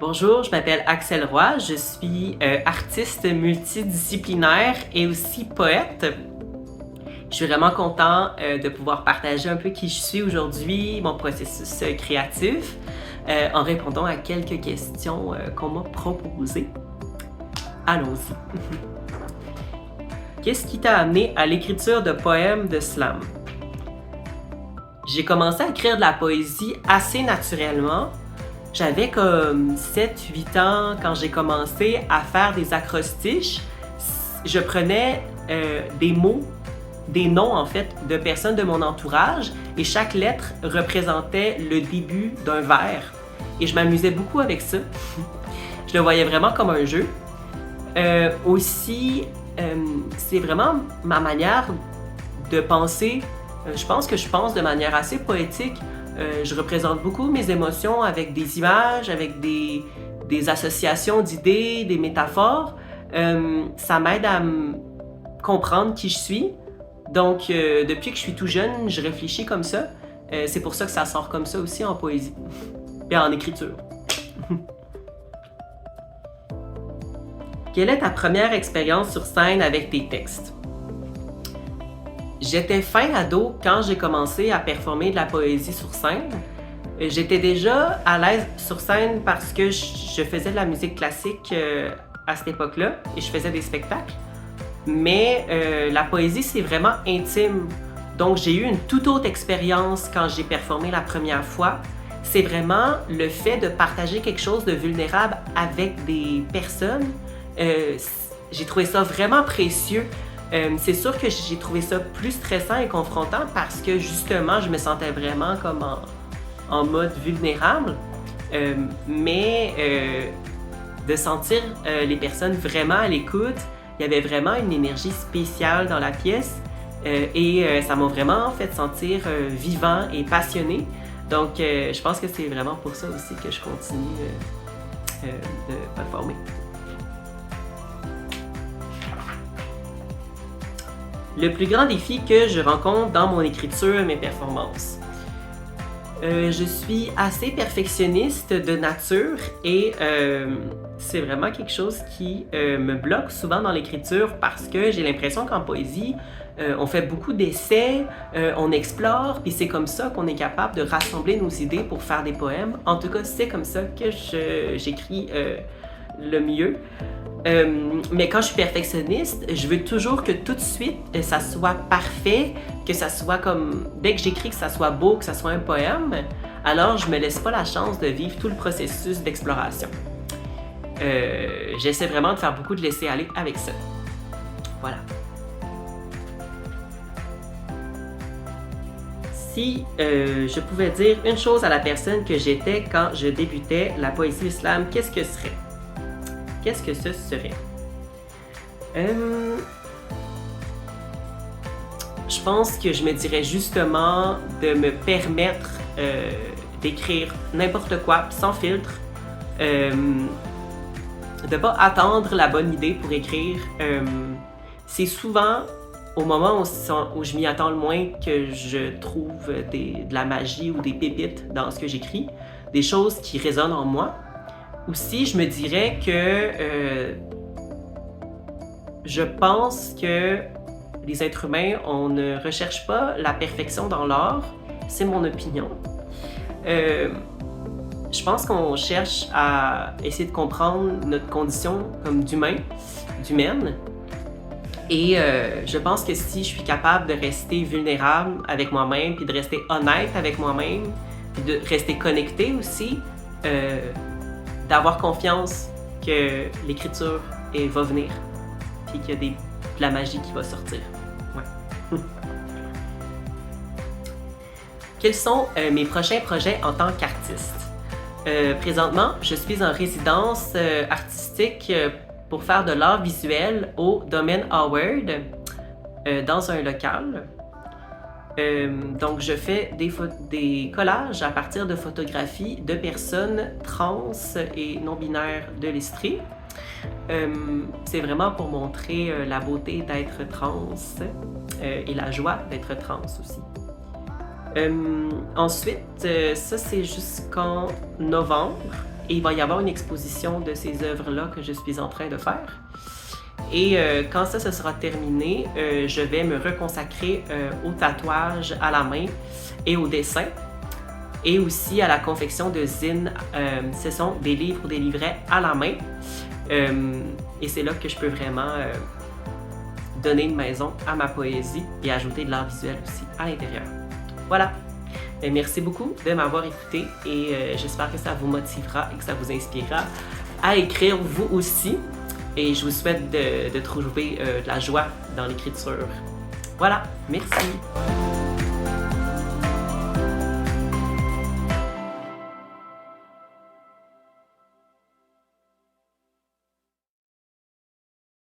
Bonjour, je m'appelle Axel Roy, je suis artiste multidisciplinaire et aussi poète. Je suis vraiment content de pouvoir partager un peu qui je suis aujourd'hui, mon processus créatif, en répondant à quelques questions qu'on m'a proposées. Allons-y. Qu'est-ce qui t'a amené à l'écriture de poèmes de slam? J'ai commencé à écrire de la poésie assez naturellement. J'avais comme 7-8 ans quand j'ai commencé à faire des acrostiches. Je prenais des mots, des noms en fait, de personnes de mon entourage et chaque lettre représentait le début d'un vers. Et je m'amusais beaucoup avec ça. Je le voyais vraiment comme un jeu. C'est vraiment ma manière de penser. Je pense que je pense de manière assez poétique. Je représente beaucoup mes émotions avec des images, avec des associations d'idées, des métaphores. Ça m'aide à comprendre qui je suis. Donc, depuis que je suis tout jeune, je réfléchis comme ça. C'est pour ça que ça sort comme ça aussi en poésie et en écriture. Quelle est ta première expérience sur scène avec tes textes? J'étais fin ado quand j'ai commencé à performer de la poésie sur scène. J'étais déjà à l'aise sur scène parce que je faisais de la musique classique à cette époque-là et je faisais des spectacles. Mais la poésie, c'est vraiment intime. Donc, j'ai eu une toute autre expérience quand j'ai performé la première fois. C'est vraiment le fait de partager quelque chose de vulnérable avec des personnes. J'ai trouvé ça vraiment précieux. C'est sûr que j'ai trouvé ça plus stressant et confrontant parce que justement, je me sentais vraiment comme en mode vulnérable. De sentir les personnes vraiment à l'écoute, il y avait vraiment une énergie spéciale dans la pièce et ça m'a vraiment fait sentir vivant et passionné. Donc, je pense que c'est vraiment pour ça aussi que je continue de performer. Le plus grand défi que je rencontre dans mon écriture et mes performances. Je suis assez perfectionniste de nature et c'est vraiment quelque chose qui me bloque souvent dans l'écriture parce que j'ai l'impression qu'en poésie, on fait beaucoup d'essais, on explore, puis c'est comme ça qu'on est capable de rassembler nos idées pour faire des poèmes. En tout cas, c'est comme ça que j'écris le mieux. Mais quand je suis perfectionniste, je veux toujours que tout de suite, ça soit parfait, que ça soit comme... Dès que j'écris, que ça soit beau, que ça soit un poème, alors je me laisse pas la chance de vivre tout le processus d'exploration. J'essaie vraiment de faire beaucoup de laisser-aller avec ça. Voilà. Si je pouvais dire une chose à la personne que j'étais quand je débutais la poésie slam, qu'est-ce que ce serait? Qu'est-ce que ce serait? Je pense que je me dirais justement de me permettre d'écrire n'importe quoi, sans filtre. De ne pas attendre la bonne idée pour écrire. C'est souvent au moment où je m'y attends le moins que je trouve de la magie ou des pépites dans ce que j'écris, des choses qui résonnent en moi. Aussi, je me dirais que je pense que les êtres humains, on ne recherche pas la perfection dans l'art. C'est mon opinion. Je pense qu'on cherche à essayer de comprendre notre condition comme d'humaine. Et je pense que si je suis capable de rester vulnérable avec moi-même, puis de rester honnête avec moi-même, puis de rester connecté aussi, d'avoir confiance que l'écriture va venir, puis qu'il y a de la magie qui va sortir. Ouais. Quels sont mes prochains projets en tant qu'artiste? Présentement, je suis en résidence artistique pour faire de l'art visuel au Domaine Howard dans un local. Donc, je fais des collages à partir de photographies de personnes trans et non-binaires de l'Estrie. C'est vraiment pour montrer la beauté d'être trans et la joie d'être trans aussi. Ensuite, ça c'est jusqu'en novembre Et il va y avoir une exposition de ces œuvres-là que je suis en train de faire. Et quand ça sera terminé, je vais me reconsacrer au tatouage à la main et au dessin. Et aussi à la confection de zines. Ce sont des livres ou des livrets à la main. Et c'est là que je peux vraiment donner une maison à ma poésie et ajouter de l'art visuel aussi à l'intérieur. Voilà. Merci beaucoup de m'avoir écouté et j'espère que ça vous motivera et que ça vous inspirera à écrire vous aussi. Et je vous souhaite de trouver de la joie dans l'écriture. Voilà, merci.